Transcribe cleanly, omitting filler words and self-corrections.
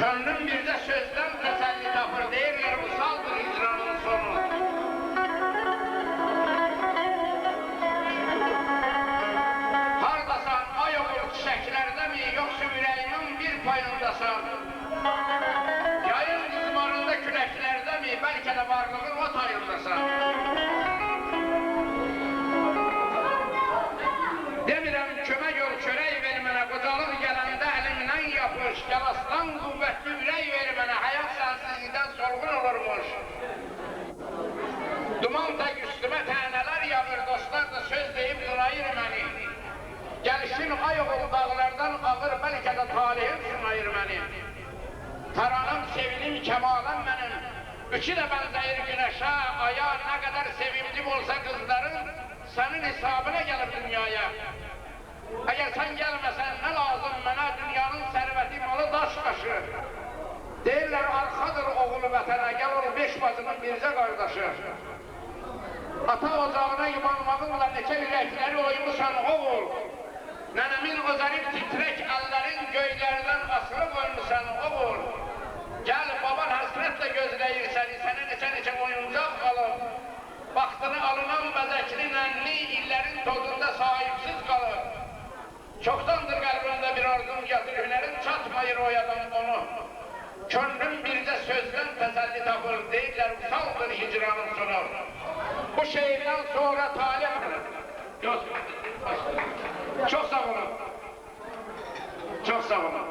Könlüm bir de sözden teselli tapır, deyirler usaldır hicranın sonu. Hardasan ay olur çiçeklerde mi, yoksa yüreğimin bir payındasan? Yayın dizmarında küreklerde mi, belki de varlığın o tayındasan? Demirəm kömək ol, çörək ver mənə, qocalıq gələndə əlimdən yapış, gəl aslan qüvvətli ürək ver mənə, həyat sənsizlikdən solğun olurmuş. Duman tək üstümə tənələr yağır, dostlar da söz deyib qırayır məni. Gəlişin ay oğul dağlardan ağır, bəlkə də talihim sınayır məni. Taranım, sevinim, kəmalım mənim, üçü də bənzəyir günəşə, aya, nə qədər sevimlim olsa qızların, sənin hesabına gəlir dünyaya. Əgər sən gəlməsən, nə lazım mənə dünyanın sərvəti, malı daş başı. Deyirlər, arxadır oğulu vətənə, gəl ol 5 bacının bircə qardaşı. Ata ocağına yubanmağınla neçə ürəkləri oymusan oğul. Nənəmin o zərif titrək əllərin göylərdən asılı qoymusan oğul. Gəl, baban həsrətlə gözləyir səni, sənə neçə oyuncaq qalıb. Vaxtını alınan bəzəkli nənni illərin tozunda sahibsiz qalır. Çoxdandır qəlbimdə bir arzum gətir, hünərin çatmayır o yadan onu. Könlüm bircə sözdən təsəlli tapır, deyirlər usaldır hicranın sonu. Bu şehirdən sonra talih... Çox sağ olun. Çox sağ olun.